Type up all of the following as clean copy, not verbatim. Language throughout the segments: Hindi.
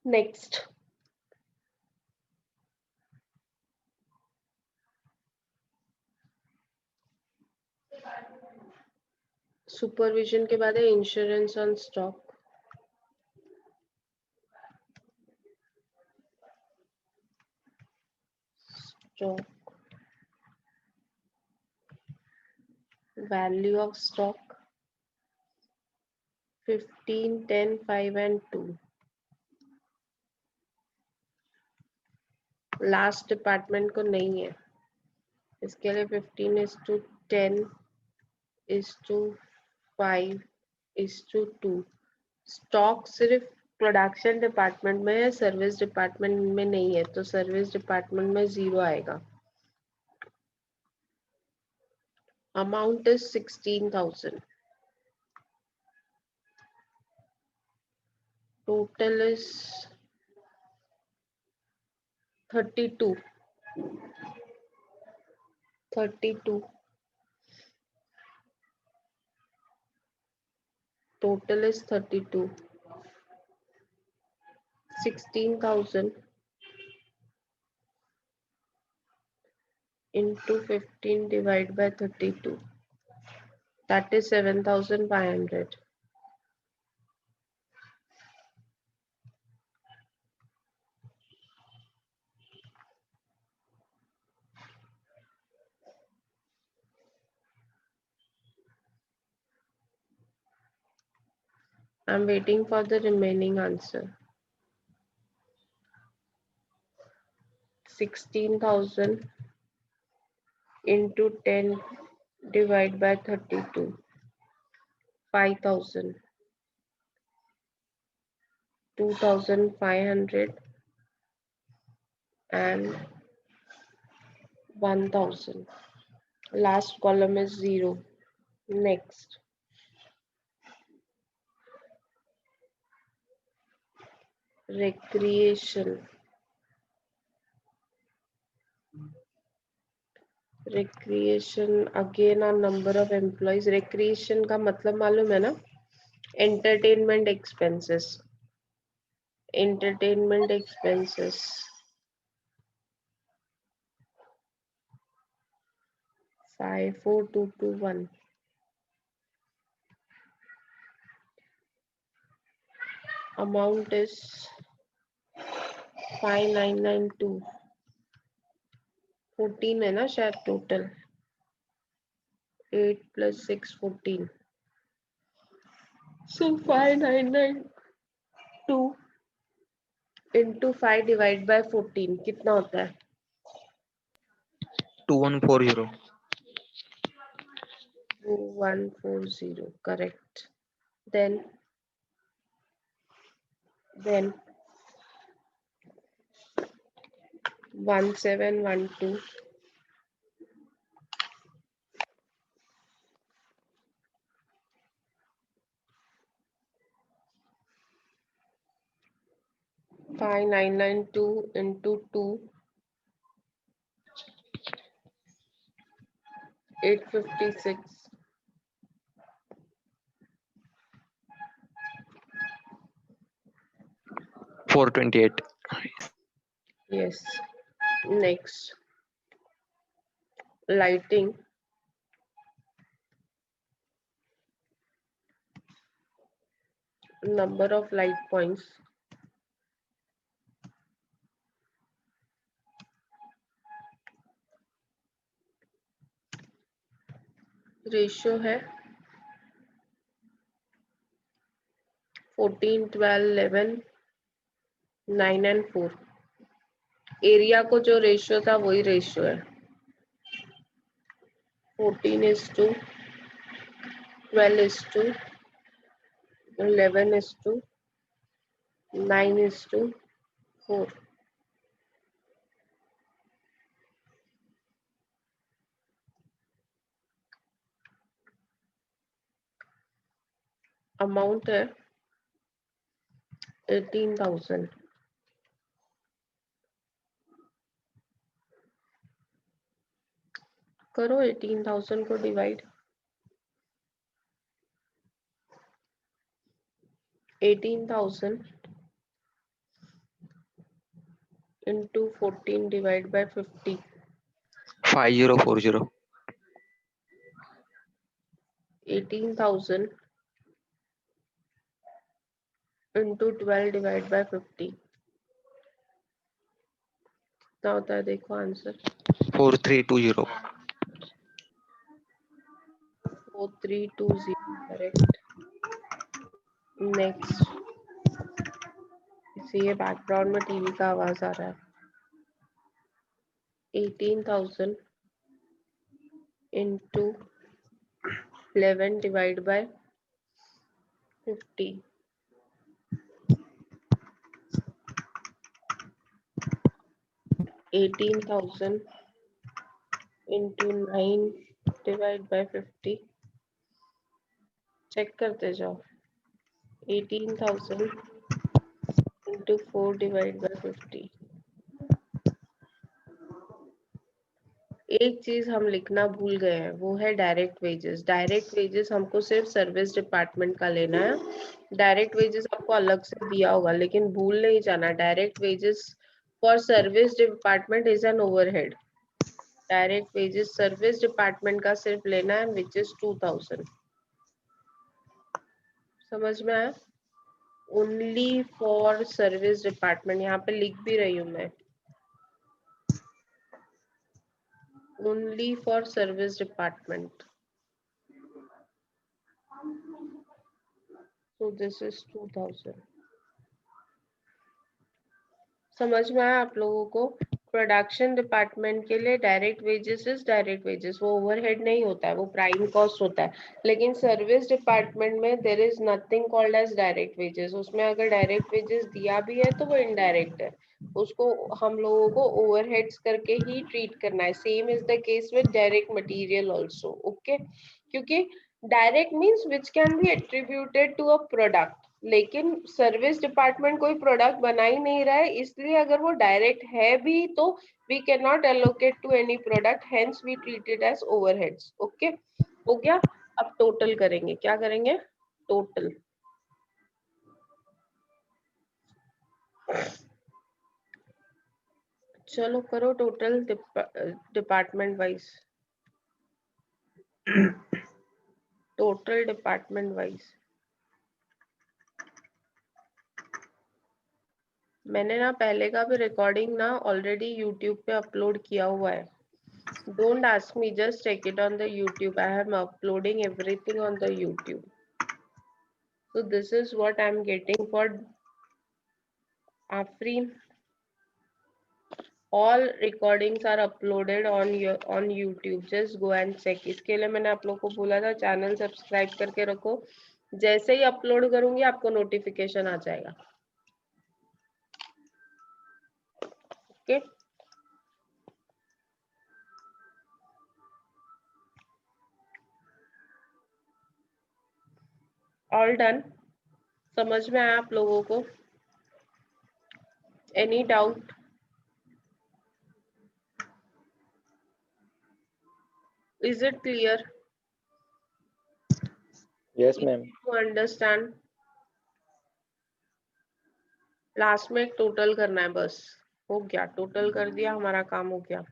नेक्स्ट, सुपरविजन के बाद है insurance on stock. Stock value of stock 15, 10, 5 and 2। Last department को नहीं है, इसके लिए 15:10:5:2। स्टॉक सिर्फ प्रोडक्शन डिपार्टमेंट में है, सर्विस डिपार्टमेंट में नहीं है, तो सर्विस डिपार्टमेंट में 0 आएगा। Amount is 16,000। Total is 32। 32 total is 32। 16,000 into 15 divided by 32, that is 7,500। I'm waiting for the remaining answer। 16,000 into 10 divided by 32, 5,000, 2,500 and 1,000। Last column is 0। Next, recreation। Recreation again on number of employees. Recreation का मतलब मालूम है ना, entertainment expenses. Entertainment expenses 54221। Amount is 5992। 14 है ना शायद total. 8 + 6 14। So 5992 into 5 divided by 14 कितना होता है? 2140। 2140 correct। Then 1712 5992 into 2 856। 428। yes। Next, lighting। number of light points ratio है 14 12 11 9 and 4। एरिया को जो रेशियो था वही रेशियो है। 14:12:11:9:4। अमाउंट है 18,000। करो 18,000 को divide. 18,000 into 14 divided by 50. 5040. 18,000 into 12 divided by 50. कितना होता है देखो आंसर. 4320. 4320 करेक्ट. नेक्स्ट. इसे ये बैकग्राउंड में टीवी का आवाज आ रहा है. 18,000 into 11 divided by 50. 18,000 into 9 divided by 50. Check करते जाओ. 18,000 into 4 divided by 50. एक चीज हम लिखना भूल गए हैं, वो है डायरेक्ट वेजेस. डायरेक्ट वेजेस हमको सिर्फ सर्विस डिपार्टमेंट का लेना है. डायरेक्ट वेजेस आपको अलग से दिया होगा, लेकिन भूल नहीं जाना. Direct wages for service department is an overhead. Direct wages service department का सिर्फ लेना है, विच इज 2000. समझ में आया? Only for service department. यहाँ पे लिख भी रही हूँ मैं. only for service department. So this is 2000. समझ में आया आप लोगों को? प्रोडक्शन डिपार्टमेंट के लिए direct wages is direct wages. वो ओवरहेड नहीं होता है, वो प्राइम कॉस्ट होता है. लेकिन सर्विस डिपार्टमेंट में there is nothing called as direct wages. उसमें अगर डायरेक्ट वेजेस दिया भी है तो वो इनडायरेक्ट है. उसको हम लोगों को ओवरहेड्स करके ही ट्रीट करना है. Same is the case with direct material also. Okay, क्योंकि direct means which can be attributed to a product. लेकिन सर्विस डिपार्टमेंट कोई प्रोडक्ट बना ही नहीं रहा है, इसलिए अगर वो डायरेक्ट है भी तो we can not allocate to any product, hence we treat it as overheads. Okay, हो गया. अब टोटल करेंगे. क्या करेंगे? टोटल. चलो करो total department wise. Total department wise. मैंने ना पहले का भी रिकॉर्डिंग ना ऑलरेडी यूट्यूब पे अपलोड किया हुआ है. Don't ask me, just check it on the YouTube. I am uploading everything on the YouTube. So this is what I'm getting for Afreen. All recordings are uploaded on YouTube. Just go and check. इसके लिए मैंने आप लोग को बोला था चैनल सब्सक्राइब करके रखो. जैसे ही अपलोड करूंगी आपको नोटिफिकेशन आ जाएगा. Okay, all done. समझ में आया आप लोगों को? Any doubt? Is it clear? Yes, ma'am. To understand. Last में एक टोटल करना है बस. हो गया, टोटल कर दिया, हमारा काम हो गया.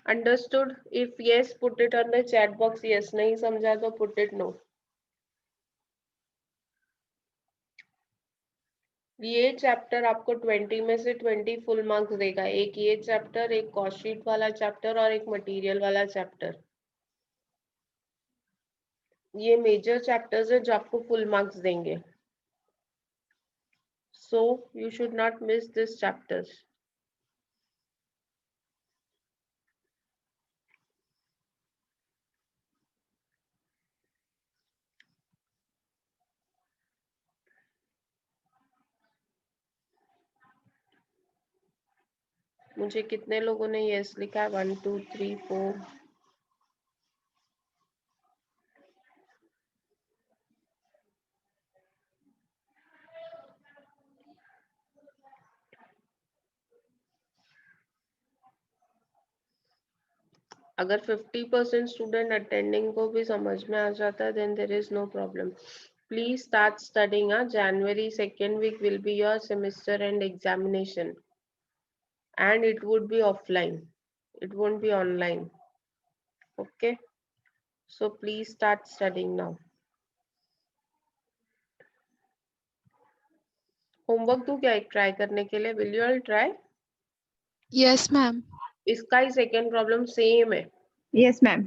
Understood? If yes put it on the chat box. Yes नहीं समझा तो पुट इट नो. ये चैप्टर आपको 20 में से 20 फुल मार्क्स देगा. एक ये चैप्टर, एक कॉस्ट शीट वाला चैप्टर और एक मटेरियल वाला चैप्टर. ये मेजर चैप्टर्स है जो आपको फुल मार्क्स देंगे. So you should not miss this chapters. मुझे कितने लोगों ने यस लिखा है? 1 2 3 4. अगर 50% स्टूडेंट अटेंडिंग को भी समझ में आ जाता है then there is no problem. Please start studying. January 2nd week will be your semester end examination. and it would be offline. It won't be online. Okay. So please start studying now. Homework दूं क्या एक ट्राई करने के लिए? Will you all try? Yes, ma'am. इसका ही सेकेंड प्रॉब्लम सेम है. Yes, ma'am.